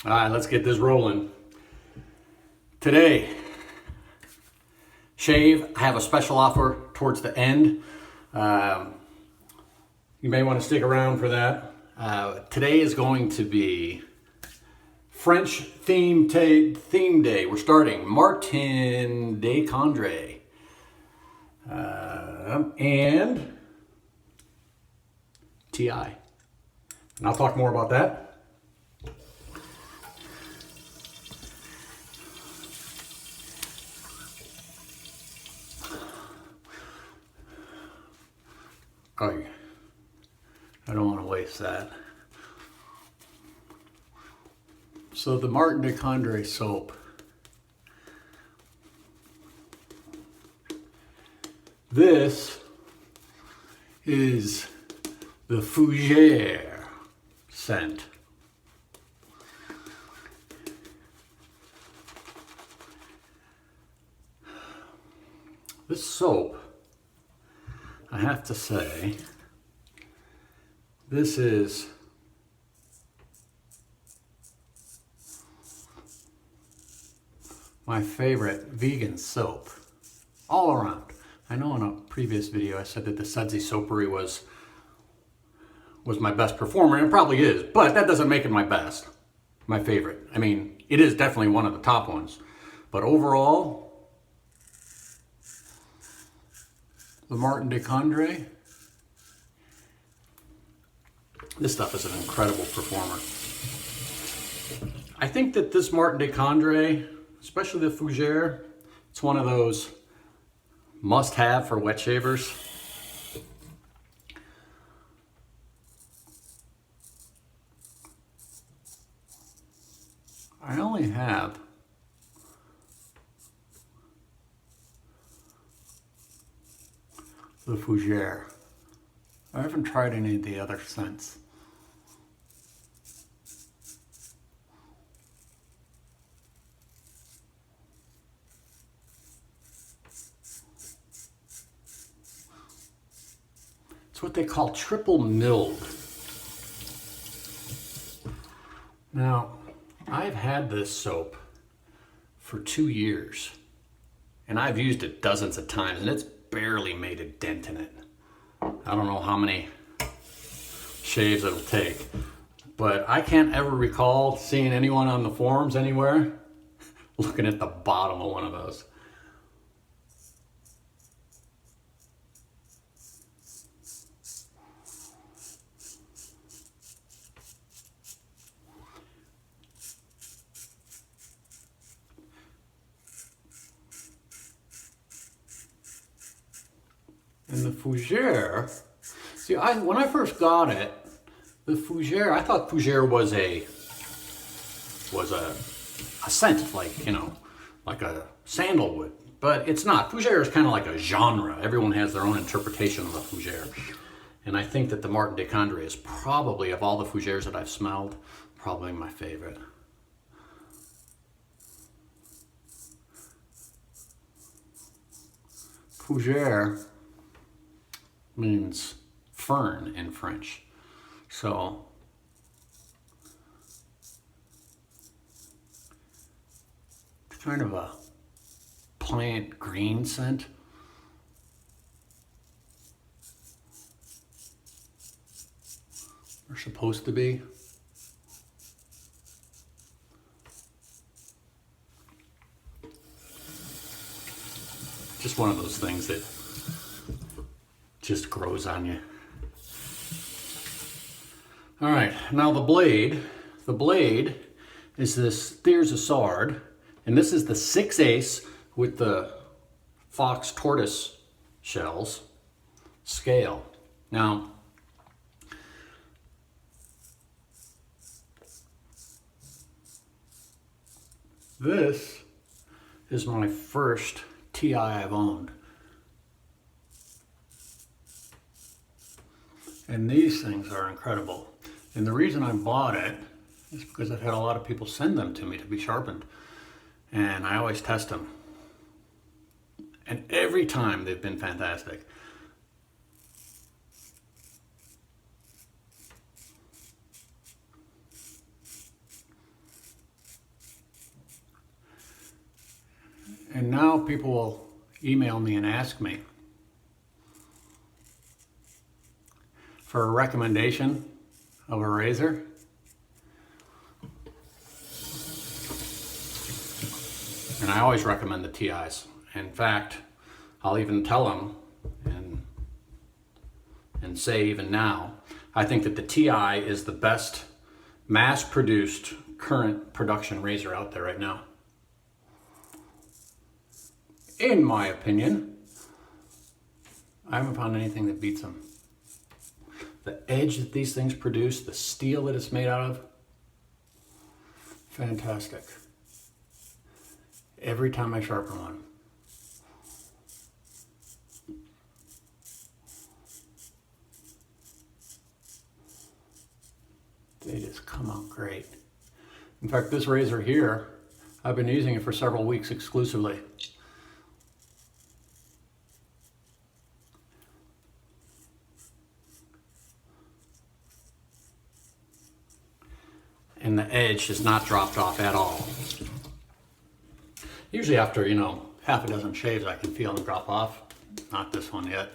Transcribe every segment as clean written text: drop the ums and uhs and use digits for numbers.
All right, let's get this rolling. Today, shave, I have a special offer towards the end. You may want to stick around for that. Today is going to be French theme day. We're starting Martin de Condré. And TI. And I'll talk more about that. Oh, I don't want to waste that. So the Martin de Condré soap. This is the Fougère scent. This soap, I have to say, this is my favorite vegan soap all around. I know in a previous video I said that the Sudsy Soapery was my best performer, and it probably is, but that doesn't make it my best, my favorite. I mean, it is definitely one of the top ones, but overall, the Martin de Condré, this stuff is an incredible performer. I think that this Martin de Condré, especially the Fougère, it's one of those must-have for wet shavers. I only have the Fougère. I haven't tried any of the other scents. It's what they call triple milled. Now, I've had this soap for 2 years, and I've used it dozens of times, and it's barely made a dent in it. I don't know how many shaves it'll take, but I can't ever recall seeing anyone on the forums anywhere looking at the bottom of one of those. And the Fougère, see, when I first got it, the Fougère, I thought Fougère was a scent, like, you know, like a sandalwood, but it's not. Fougère is kind of like a genre. Everyone has their own interpretation of the Fougère. And I think that the Martin de Condré is probably, of all the Fougères that I've smelled, probably my favorite. Fougère means fern in French. So it's kind of a plant green scent. Or supposed to be. Just one of those things that just grows on you. All right, now the blade is this Thiers-Essard, and this is the 6/8 with the fox tortoise shells scale. Now, this is my first TI I've owned. And these things are incredible. And the reason I bought it is because I've had a lot of people send them to me to be sharpened. And I always test them. And every time they've been fantastic. And now people will email me and ask me for a recommendation of a razor. And I always recommend the TIs. In fact, I'll even tell them and say even now, I think that the TI is the best mass-produced current production razor out there right now. In my opinion, I haven't found anything that beats them. The edge that these things produce, the steel that it's made out of, fantastic. Every time I sharpen one. They just come out great. In fact, this razor here, I've been using it for several weeks exclusively. And the edge has not dropped off at all. Usually after, half a dozen shaves, I can feel them drop off. Not this one yet.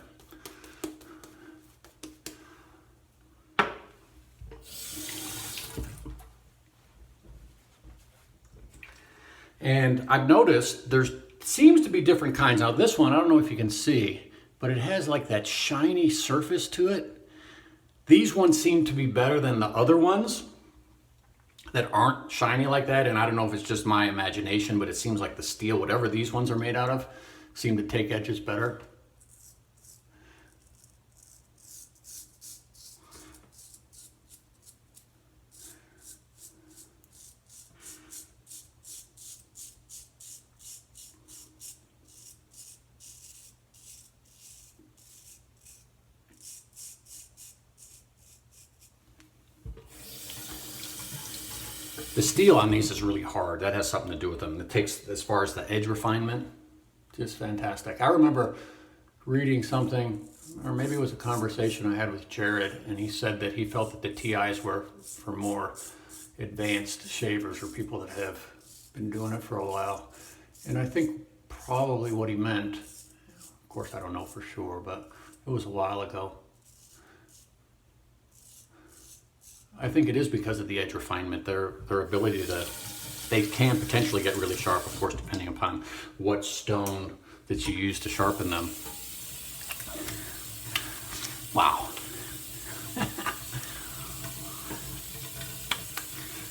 And I've noticed there seems to be different kinds. Now this one, I don't know if you can see, but it has like that shiny surface to it. These ones seem to be better than the other ones that aren't shiny like that. And I don't know if it's just my imagination, but it seems like the steel, whatever these ones are made out of, seem to take edges better. The steel on these is really hard. That has something to do with them. It takes, as far as the edge refinement, just fantastic. I remember reading something, or maybe it was a conversation I had with Jared, and he said that he felt that the TIs were for more advanced shavers or people that have been doing it for a while. And I think probably what he meant, of course I don't know for sure, but it was a while ago. I think it is because of the edge refinement, their ability to, they can potentially get really sharp, of course, depending upon what stone that you use to sharpen them. Wow.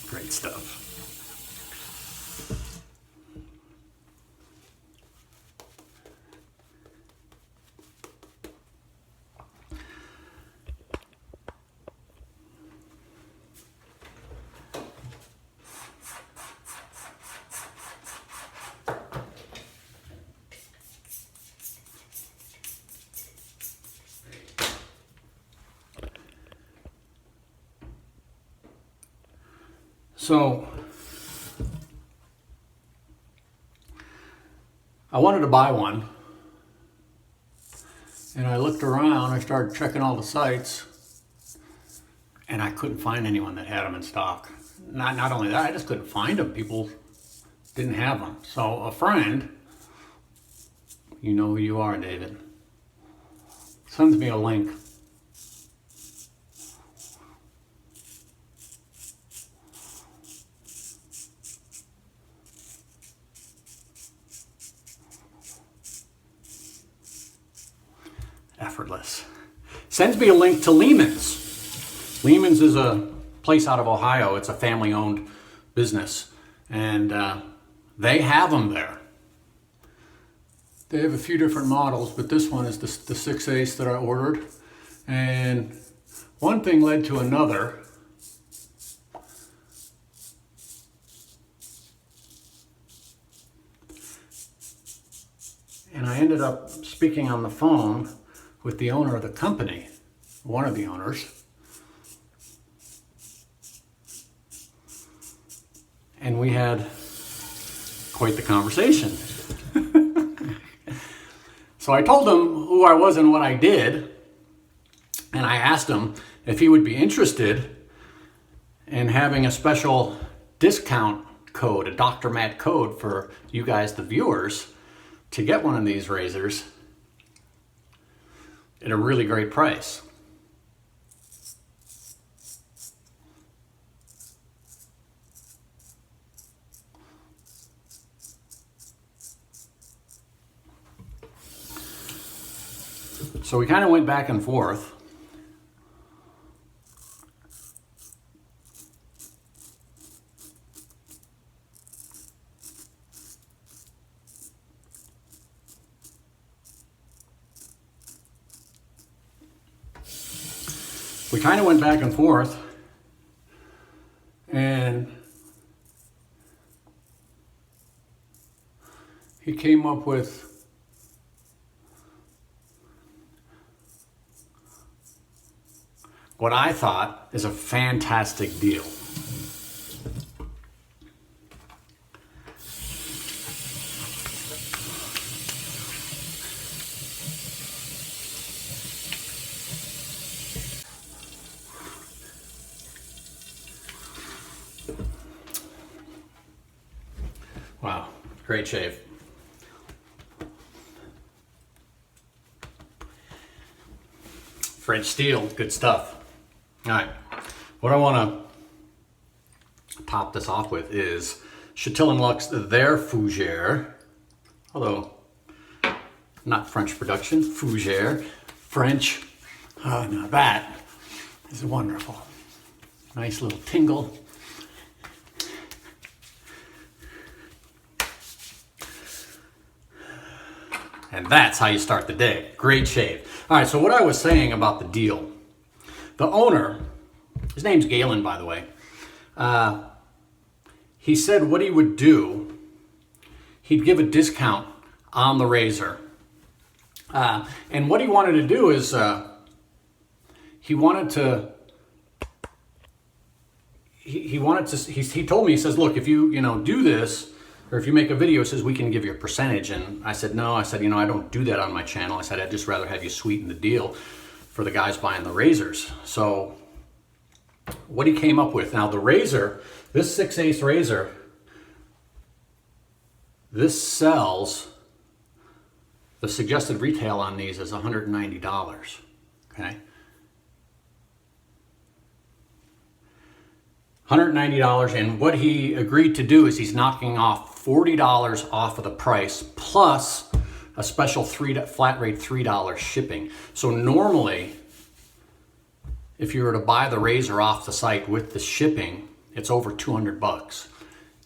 Great stuff. So I wanted to buy one, and I looked around, I started checking all the sites, and I couldn't find anyone that had them in stock. Not only that, I just couldn't find them. People didn't have them. So a friend, you know who you are, David, sends me a link. Effortless. Sends me a link to Lehman's. Lehman's is a place out of Ohio. It's a family-owned business, and they have them there. They have a few different models, but this one is the 6/8 that I ordered. And one thing led to another. And I ended up speaking on the phone with the owner of the company, one of the owners. And we had quite the conversation. So I told him who I was and what I did, and I asked him if he would be interested in having a special discount code, a Dr. Matt code for you guys, the viewers, to get one of these razors at a really great price. So we kind of went back and forth. We kind of went back and forth, and he came up with what I thought is a fantastic deal. Wow, great shave. French steel, good stuff. All right, what I want to top this off with is Chantilly & Lux, their Fougere, although not French production, Fougere, French. Now that is wonderful. Nice little tingle. And that's how you start the day. Great shave. All right, so what I was saying about the deal. The owner, his name's Galen, by the way, he said what he would do, he'd give a discount on the razor. And what he wanted to do is, he told me, he says, look, if you do this, or if you make a video, it says we can give you a percentage. And I said, no, I said, I don't do that on my channel. I said, I'd just rather have you sweeten the deal for the guys buying the razors. So what he came up with, now the razor, this 6/8 razor, this sells, the suggested retail on these is $190, okay? $190, and what he agreed to do is he's knocking off $40 off of the price plus a special flat rate $3 shipping. So normally, if you were to buy the razor off the site with the shipping, it's over 200 bucks.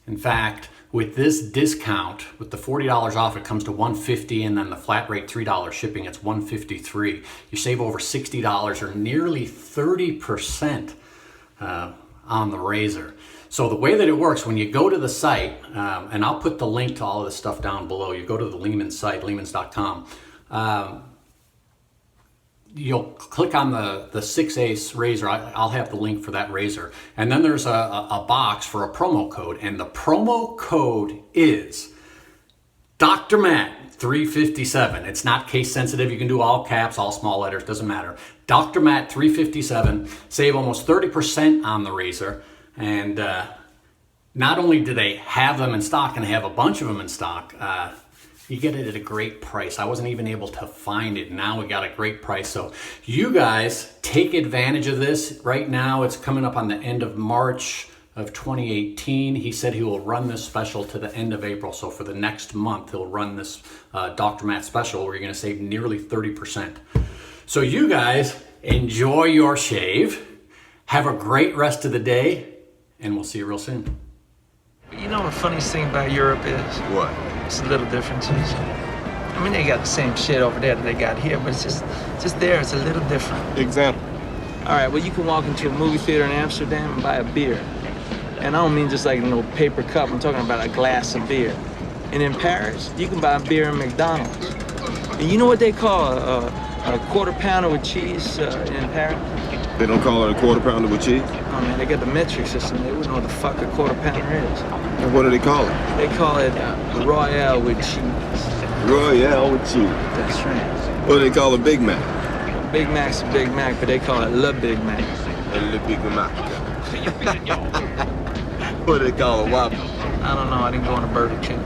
In fact, with this discount, with the $40 off, it comes to $150, and then the flat rate $3 shipping, it's $153. You save over $60 or nearly 30% on the razor. So the way that it works, when you go to the site, and I'll put the link to all of this stuff down below. You go to the Lehman's site, lehmans.com. You'll click on the 6/8 razor. I'll have the link for that razor. And then there's a box for a promo code. And the promo code is Dr. Matt 357. It's not case sensitive. You can do all caps, all small letters, doesn't matter. Dr. Matt 357. Save almost 30% on the razor. And not only do they have them in stock, and they have a bunch of them in stock, you get it at a great price. I wasn't even able to find it. Now we got a great price. So you guys take advantage of this. Right now it's coming up on the end of March of 2018. He said he will run this special to the end of April. So for the next month, he'll run this Dr. Matt special where you're going to save nearly 30%. So you guys enjoy your shave. Have a great rest of the day, and we'll see you real soon. You know what the funniest thing about Europe is? What? It's the little differences. I mean, they got the same shit over there that they got here, but it's just there, it's a little different. Example. All right, well, you can walk into a movie theater in Amsterdam and buy a beer. And I don't mean just like a little paper cup, I'm talking about a glass of beer. And in Paris, you can buy beer in McDonald's. And you know what they call a quarter pounder with cheese in Paris? They don't call it a quarter pounder with cheese? Oh man, they got the metric system. They wouldn't know what the fuck a quarter pounder is. And what do they call it? They call it Royale with cheese. Royale with cheese. That's right. What do they call a Big Mac? Big Mac's a Big Mac, but they call it Le Big Mac. Le Big Mac. What do they call a Whopper? I don't know. I didn't go on a Burger King.